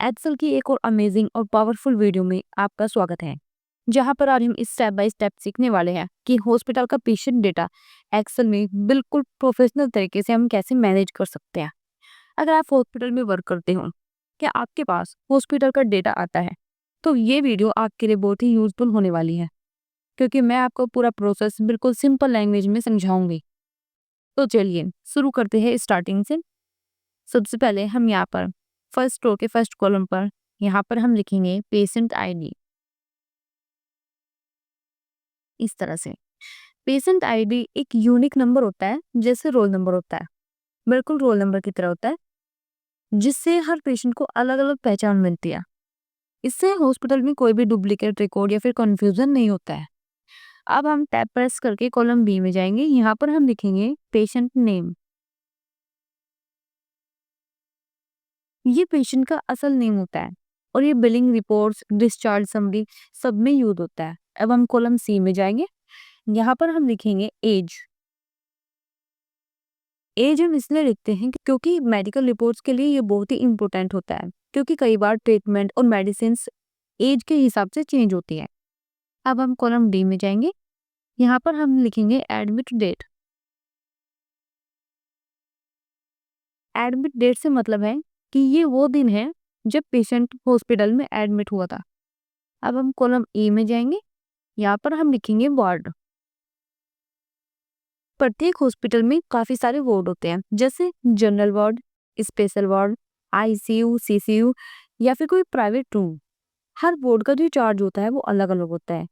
Excel की एक और अमेजिंग और पावरफुल वीडियो में आपका स्वागत है, जहां पर आज हम इस स्टेप बाय स्टेप सीखने वाले हैं कि हॉस्पिटल का पेशेंट डेटा एक्सेल में बिल्कुल प्रोफेशनल तरीके से हम कैसे मैनेज कर सकते हैं। अगर आप हॉस्पिटल में वर्क करते हो, क्या आपके पास हॉस्पिटल का डेटा आता है, तो ये वीडियो आपके लिए बहुत ही यूजफुल होने वाली है, क्योंकि मैं आपको पूरा प्रोसेस बिल्कुल सिंपल लैंग्वेज में समझाऊंगी। तो चलिए शुरू करते हैं स्टार्टिंग से। सबसे पहले हम यहाँ पर फर्स्ट रो के फर्स्ट कॉलम पर यहाँ पर हम लिखेंगे पेशेंट आईडी। इस तरह से पेशेंट आईडी एक यूनिक नंबर होता है, जैसे रोल नंबर होता है, बिल्कुल रोल नंबर की तरह होता है, जिससे हर पेशेंट को अलग अलग पहचान मिलती है। इससे हॉस्पिटल में कोई भी डुप्लीकेट रिकॉर्ड या फिर कंफ्यूजन नहीं होता है। अब हम टैब प्रेस करके कॉलम बी में जाएंगे। यहाँ पर हम लिखेंगे पेशेंट नेम। ये पेशेंट का असल नेम होता है और ये बिलिंग रिपोर्ट्स, डिस्चार्ज समरी सब में यूज होता है। अब हम कॉलम सी में जाएंगे। यहाँ पर हम लिखेंगे एज। एज हम इसलिए लिखते हैं क्योंकि मेडिकल रिपोर्ट्स के लिए ये बहुत ही इंपॉर्टेंट होता है, क्योंकि कई बार ट्रीटमेंट और मेडिसिन एज के हिसाब से चेंज होती है। अब हम कॉलम डी में जाएंगे। यहाँ पर हम लिखेंगे एडमिट डेट। एडमिट डेट से मतलब है कि ये वो दिन है जब पेशेंट हॉस्पिटल में एडमिट हुआ था। अब हम कॉलम ए में जाएंगे। यहाँ पर हम लिखेंगे वार्ड। प्रत्येक हॉस्पिटल में काफी सारे वार्ड होते हैं, जैसे general ward, special ward, ICU, CCU या फिर कोई प्राइवेट रूम। हर वार्ड का जो चार्ज होता है वो अलग अलग होता है,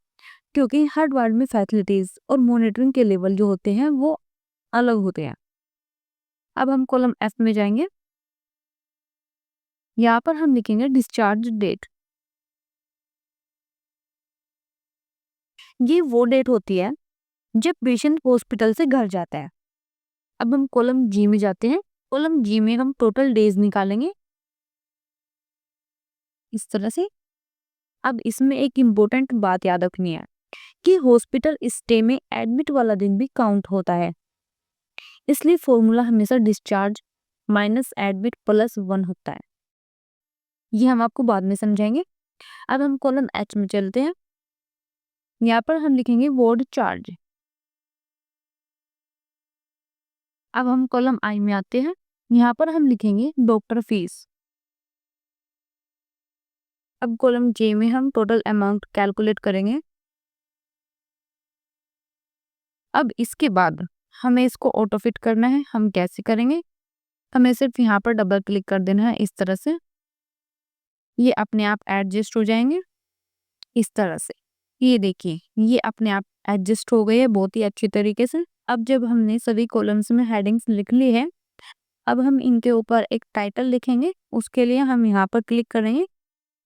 क्योंकि हर वार्ड में फैसिलिटीज और मॉनिटरिंग के लेवल जो होते हैं वो अलग होते हैं। अब हम कॉलम एफ में जाएंगे। यहाँ पर हम लिखेंगे डिस्चार्ज डेट। ये वो डेट होती है जब पेशेंट हॉस्पिटल से घर जाता है। अब हम कॉलम जी में जाते हैं। कॉलम जी में हम टोटल डेज निकालेंगे, इस तरह से। अब इसमें एक इम्पोर्टेंट बात याद रखनी है कि हॉस्पिटल स्टे में एडमिट वाला दिन भी काउंट होता है, इसलिए फॉर्मूला हमेशा डिस्चार्ज माइनस एडमिट प्लस 1 होता है। ये हम आपको बाद में समझाएंगे। अब हम कॉलम एच में चलते हैं। यहाँ पर हम लिखेंगे वार्ड चार्ज। अब हम कॉलम आई में आते हैं। यहाँ पर हम लिखेंगे डॉक्टर फीस। अब कॉलम जे में हम टोटल अमाउंट कैलकुलेट करेंगे। अब इसके बाद हमें इसको ऑटो फिट करना है। हम कैसे करेंगे? हमें सिर्फ यहाँ पर डबल क्लिक कर देना है, इस तरह से। ये अपने आप एडजस्ट हो जाएंगे, इस तरह से। ये देखिए, ये अपने आप एडजस्ट हो गए है बहुत ही अच्छी तरीके से। अब जब हमने सभी कॉलम्स में हेडिंग्स लिख ली है, अब हम इनके ऊपर एक टाइटल लिखेंगे। उसके लिए हम यहाँ पर क्लिक करेंगे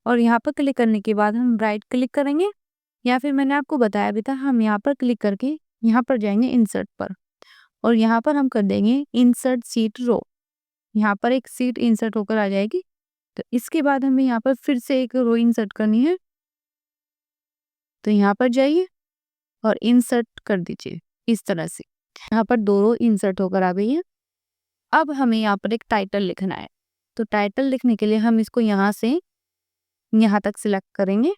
और यहाँ पर क्लिक करने के बाद हम राइट क्लिक करेंगे, या फिर मैंने आपको बताया भी था, हम यहाँ पर क्लिक करके यहाँ पर जाएंगे इंसर्ट पर और यहाँ पर हम कर देंगे इंसर्ट सीट रो। यहाँ पर एक सीट इंसर्ट होकर आ जाएगी। तो इसके बाद हमें यहाँ पर फिर से एक रो इंसर्ट करनी है, तो यहाँ पर जाइए और इंसर्ट कर दीजिए, इस तरह से। यहाँ पर दो रो इंसर्ट होकर आ गई है। अब हमें यहाँ पर एक टाइटल लिखना है, तो टाइटल लिखने के लिए हम इसको यहाँ से यहाँ तक सिलेक्ट करेंगे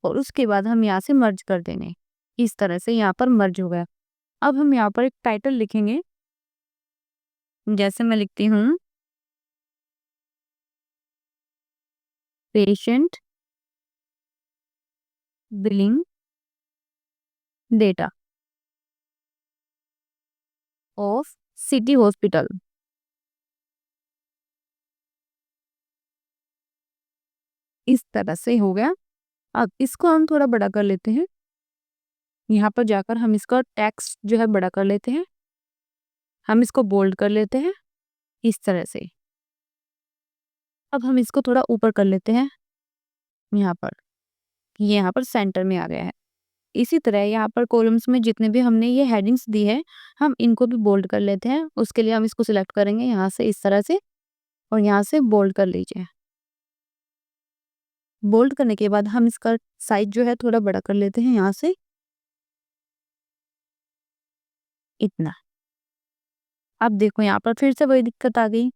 और उसके बाद हम यहाँ से मर्ज कर देंगे, इस तरह से। यहाँ पर मर्ज हो गया। अब हम यहाँ पर एक टाइटल लिखेंगे, जैसे मैं लिखती हूँ patient billing data of city hospital. इस तरह से हो गया। अब इसको हम थोड़ा बड़ा कर लेते हैं। यहाँ पर जाकर हम इसका टेक्स्ट जो है बड़ा कर लेते हैं। हम इसको बोल्ड कर लेते हैं, इस तरह से। अब हम इसको थोड़ा ऊपर कर लेते हैं, यहाँ पर। ये यहाँ पर सेंटर में आ गया है। इसी तरह यहाँ पर कॉलम्स में जितने भी हमने ये हेडिंग्स दी है, हम इनको भी बोल्ड कर लेते हैं। उसके लिए हम इसको सिलेक्ट करेंगे यहाँ से, इस तरह से, और यहाँ से बोल्ड कर लीजिए। बोल्ड करने के बाद हम इसका साइज जो है थोड़ा बड़ा कर लेते हैं, यहाँ से इतना। अब देखो यहाँ पर फिर से वही दिक्कत आ गई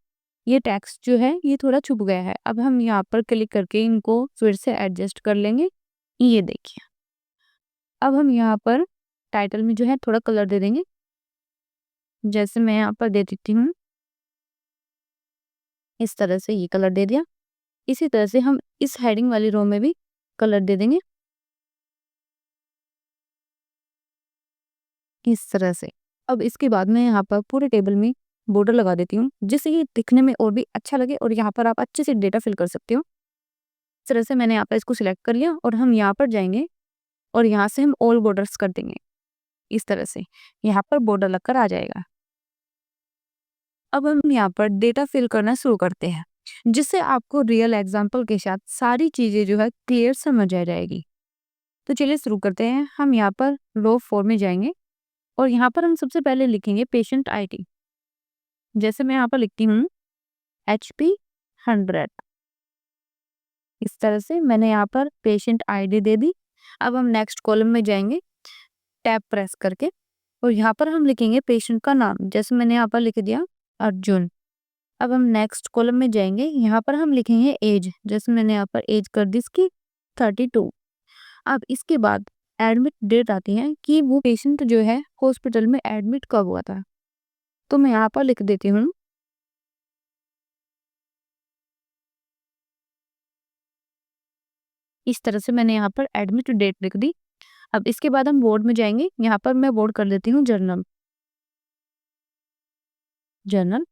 ये टेक्स्ट जो है ये थोड़ा छुप गया है। अब हम यहाँ पर क्लिक करके इनको फिर से एडजस्ट कर लेंगे। ये देखिए, अब हम यहाँ पर टाइटल में जो है थोड़ा कलर दे देंगे। जैसे मैं यहाँ पर दे देती हूँ, इस तरह से ये कलर दे दिया। इसी तरह से हम इस हेडिंग वाली रो में भी कलर दे देंगे, इस तरह से। अब इसके बाद मैं यहाँ पर पूरे टेबल में बॉर्डर लगा देती हूँ, जिससे ये दिखने में और भी अच्छा लगे और यहाँ पर आप अच्छे से डेटा फिल कर सकते हो। इस तरह से मैंने यहाँ पर इसको सिलेक्ट कर लिया और हम यहाँ पर जाएंगे और यहाँ से हम ऑल बॉर्डर्स कर देंगे। इस तरह से यहाँ पर बॉर्डर लगकर आ जाएगा। अब हम यहाँ पर डेटा फिल करना शुरू करते हैं, जिससे आपको रियल एग्जाम्पल के साथ सारी चीजें जो है क्लियर समझ आ जाएगी। तो चलिए शुरू करते हैं। हम यहाँ पर रो 4 में जाएंगे और यहाँ पर हम सबसे पहले लिखेंगे पेशेंट आईडी। जैसे मैं यहाँ पर लिखती हूँ HP 100। इस तरह से मैंने यहाँ पर पेशेंट आईडी दे दी। अब हम नेक्स्ट कॉलम में जाएंगे टैब प्रेस करके और यहाँ पर हम लिखेंगे पेशेंट का नाम। जैसे मैंने यहाँ पर लिख दिया अर्जुन। अब हम नेक्स्ट कॉलम में जाएंगे, यहाँ पर हम लिखेंगे एज। जैसे मैंने यहाँ पर एज कर दी इसकी 32। अब इसके बाद एडमिट डेट आती है कि वो पेशेंट जो है हॉस्पिटल में एडमिट कब हुआ था। तो मैं यहाँ पर लिख देती हूँ इस तरह से, मैंने यहाँ पर एडमिट डेट लिख दी। अब इसके बाद हम बोर्ड में जाएंगे, यहाँ पर मैं बोर्ड कर देती हूँ जर्नल। जर्नल।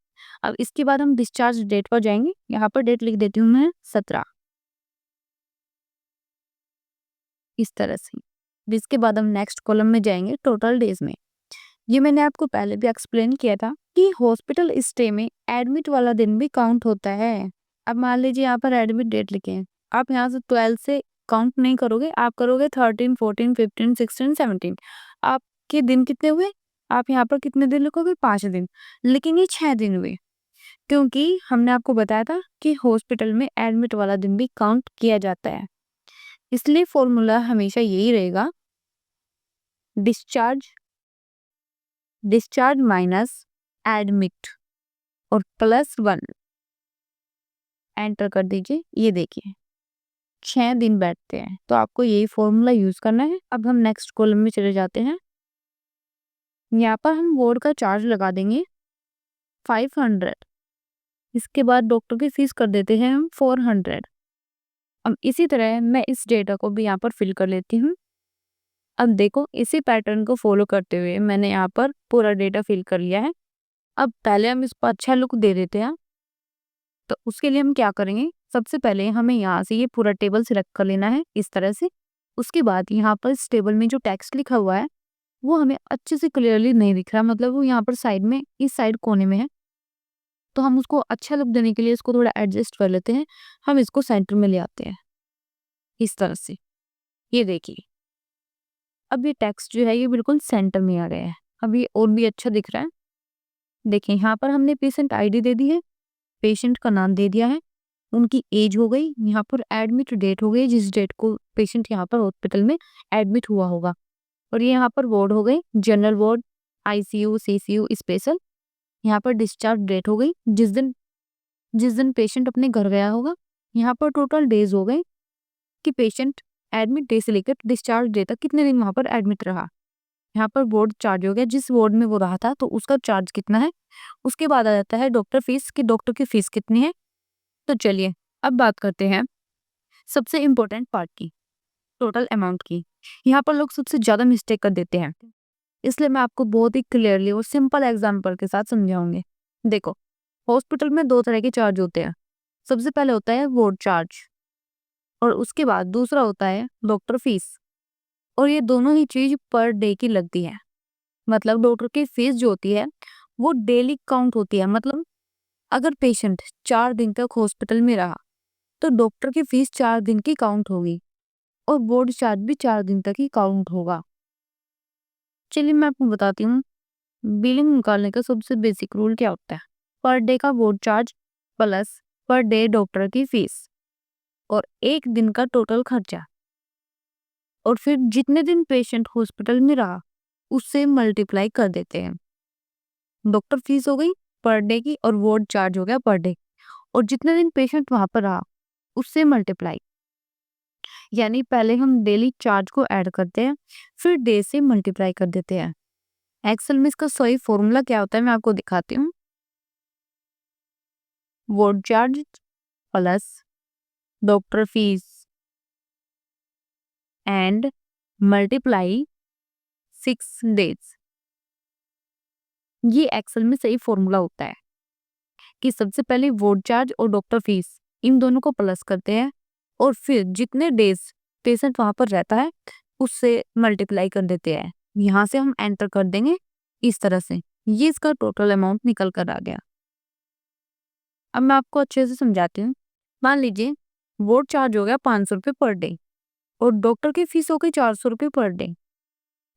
अब इसके बाद हम डिस्चार्ज डेट पर जाएंगे, यहाँ पर डेट लिख देती हूँ मैं 17। इस तरह से। इसके बाद हम नेक्स्ट कॉलम में जाएंगे टोटल डेज में। ये मैंने आपको पहले भी एक्सप्लेन किया था कि हॉस्पिटल स्टे में एडमिट वाला दिन भी काउंट होता है। अब मान लीजिए यहाँ पर एडमिट डेट लिखे हैं, आप यहाँ से 12 से काउंट नहीं करोगे, आप करोगे 13, 14, 15, 16, 17। आपके दिन कितने हुए? आप यहाँ पर कितने दिन लिखोगे? 5 दिन। लेकिन ये 6 दिन हुए, क्योंकि हमने आपको बताया था कि हॉस्पिटल में एडमिट वाला दिन भी काउंट किया जाता है। इसलिए फॉर्मूला हमेशा यही रहेगा, डिस्चार्ज माइनस एडमिट और +1 एंटर कर दीजिए। ये देखिए 6 दिन बैठते हैं, तो आपको यही फॉर्मूला यूज करना है। अब हम नेक्स्ट कॉलम में चले जाते हैं, यहाँ पर हम वार्ड का चार्ज लगा देंगे 500। इसके बाद डॉक्टर की फीस कर देते हैं हम 400। अब इसी तरह मैं इस डेटा को भी यहाँ पर फिल कर लेती हूँ। अब देखो, इसी पैटर्न को फॉलो करते हुए मैंने यहाँ पर पूरा डेटा फिल कर लिया है। अब पहले हम इसको अच्छा लुक दे देते हैं। तो उसके लिए हम क्या करेंगे, सबसे पहले हमें यहाँ से ये पूरा टेबल सिलेक्ट कर लेना है इस तरह से। उसके बाद यहाँ पर इस टेबल में जो टेक्स्ट लिखा हुआ है वो हमें अच्छे से क्लियरली नहीं दिख रहा, मतलब वो यहाँ पर साइड में, इस साइड कोने में है। तो हम उसको अच्छा लुक देने के लिए इसको थोड़ा एडजस्ट कर लेते हैं। हम इसको सेंटर में ले आते हैं इस तरह से। ये देखिए, अब ये टेक्स्ट जो है ये बिल्कुल सेंटर में आ गया है। अब ये और भी अच्छा दिख रहा है। देखिए, यहाँ पर हमने पेशेंट आईडी दे दी है, पेशेंट का नाम दे दिया है, उनकी एज हो गई, यहाँ पर एडमिट डेट हो गई, जिस डेट को पेशेंट यहाँ पर हॉस्पिटल में एडमिट हुआ होगा। और ये यहाँ पर वार्ड हो गई, general ward, ICU, CCU, special. यहाँ पर डिस्चार्ज डेट हो गई, जिस दिन पेशेंट अपने घर गया होगा। यहाँ पर टोटल डेज हो गए कि पेशेंट एडमिट डे से लेकर डिस्चार्ज डे तक कितने दिन वहां पर एडमिट रहा। यहाँ पर वार्ड चार्ज हो गया, जिस वार्ड में वो रहा था तो उसका चार्ज कितना है। उसके बाद आ जाता है डॉक्टर फीस, कि डॉक्टर की फीस कितनी है। तो चलिए अब बात करते हैं सबसे इम्पोर्टेंट पार्ट की, टोटल अमाउंट की। यहाँ पर लोग सबसे ज्यादा मिस्टेक कर देते हैं, इसलिए मैं आपको बहुत ही क्लियरली और सिंपल एग्जाम्पल के साथ समझाऊंगी। देखो, हॉस्पिटल में 2 तरह के चार्ज होते हैं। सबसे पहले होता है वार्ड चार्ज और उसके बाद दूसरा होता है डॉक्टर फीस। और ये दोनों ही चीज पर डे की लगती है। मतलब डॉक्टर की फीस जो होती है वो डेली काउंट होती है। मतलब अगर पेशेंट 4 दिन तक हॉस्पिटल में रहा तो डॉक्टर की फीस 4 दिन की काउंट होगी और बोर्ड चार्ज भी 4 दिन तक ही काउंट होगा। चलिए मैं आपको बताती हूँ बिलिंग निकालने का सबसे बेसिक रूल क्या होता है। पर डे का board charge plus per day doctor की फीस और 1 दिन का टोटल खर्चा, और फिर जितने दिन पेशेंट हॉस्पिटल में रहा उससे मल्टीप्लाई कर देते हैं। डॉक्टर फीस हो गई पर डे की और वार्ड चार्ज हो गया पर डे। और जितने दिन पेशेंट वहाँ पर रहा उससे मल्टीप्लाई। यानी पहले हम डेली चार्ज को ऐड करते हैं, फिर डे से मल्टीप्लाई कर देते हैं। एक्सेल में इसका सही फॉर्मूला क्या होता है मैं आपको दिखाती हूँ। Ward charge plus doctor fees and multiply 6 days. ये एक्सेल में सही फॉर्मूला होता है कि सबसे पहले वार्ड चार्ज और डॉक्टर फीस इन दोनों को प्लस करते हैं और फिर जितने डेज पेशेंट वहां पर रहता है उससे मल्टीप्लाई कर देते हैं। यहाँ से हम एंटर कर देंगे इस तरह से। ये इसका टोटल अमाउंट निकल कर आ गया। अब मैं आपको अच्छे से समझाती हूँ। मान लीजिए वार्ड चार्ज हो गया 500 रुपये पर डे और डॉक्टर की फीस हो गई 400 रुपये पर डे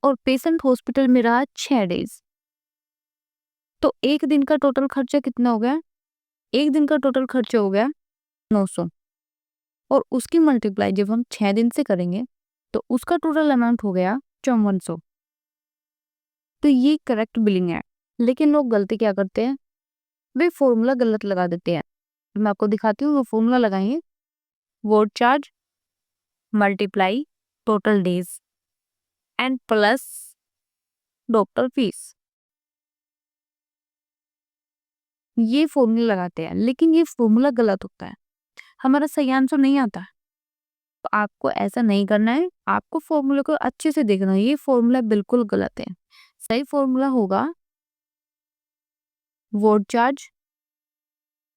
और पेशेंट हॉस्पिटल में रहा 6 डेज। तो एक दिन का टोटल खर्चा कितना हो गया? एक दिन का टोटल खर्चा हो गया 900 और उसकी मल्टीप्लाई जब हम 6 दिन से करेंगे तो उसका टोटल अमाउंट हो गया 5400। तो ये करेक्ट बिलिंग है। लेकिन लोग गलती क्या करते हैं, वे फॉर्मूला गलत लगा देते हैं। मैं आपको दिखाती हूँ वो फॉर्मूला लगाएंगे। Ward charge multiply total days and plus doctor fees, ये फॉर्मूला लगाते हैं। लेकिन ये फॉर्मूला गलत होता है, हमारा सही आंसर नहीं आता। तो आपको ऐसा नहीं करना है, आपको फॉर्मूला को अच्छे से देखना है। ये फॉर्मूला बिल्कुल गलत है। सही फॉर्मूला होगा ward charge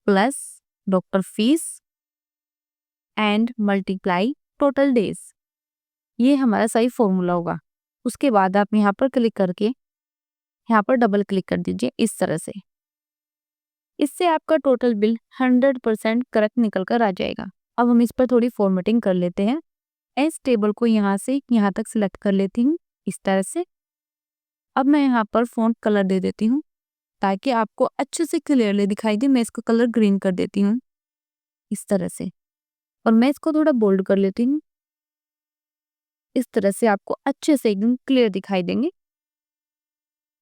plus doctor fees and multiply total days. ये हमारा सही फॉर्मूला होगा। उसके बाद आप यहाँ पर क्लिक करके यहाँ पर डबल क्लिक कर दीजिए इस तरह से। इससे आपका टोटल बिल 100% करेक्ट निकल कर आ जाएगा। अब हम इस पर थोड़ी फॉर्मेटिंग कर लेते हैं। इस टेबल को यहाँ से यहाँ तक सिलेक्ट कर लेती हूँ इस तरह से। अब मैं यहाँ पर फॉन्ट कलर दे देती हूँ ताकि आपको अच्छे से क्लियरली दिखाई दे। मैं इसका कलर ग्रीन कर देती हूँ इस तरह से और मैं इसको थोड़ा बोल्ड कर लेती हूँ। इस तरह से आपको अच्छे से एकदम क्लियर दिखाई देंगे।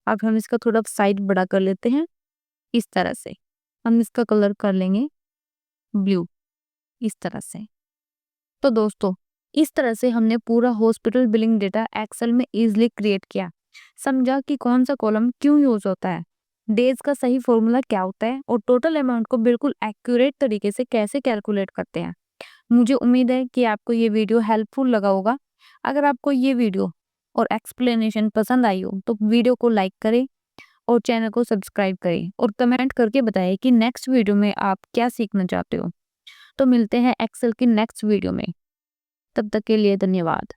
अब हम इसका थोड़ा साइज बड़ा कर लेते हैं इस तरह से। हम इसका कलर कर लेंगे ब्लू इस तरह से। तो दोस्तों इस तरह से हमने पूरा हॉस्पिटल बिलिंग डेटा एक्सेल में इजीली क्रिएट किया। समझा कि कौन सा कॉलम क्यों यूज होता है, डेज का सही फॉर्मूला क्या होता है और टोटल अमाउंट को बिल्कुल एक्यूरेट तरीके से कैसे कैलकुलेट करते हैं। मुझे उम्मीद है कि आपको ये वीडियो हेल्पफुल लगा होगा। अगर आपको ये वीडियो और एक्सप्लेनेशन पसंद आई हो तो वीडियो को लाइक करें और चैनल को सब्सक्राइब करें और कमेंट करके बताएं कि नेक्स्ट वीडियो में आप क्या सीखना चाहते हो। तो मिलते हैं एक्सेल की नेक्स्ट वीडियो में। तब तक के लिए धन्यवाद।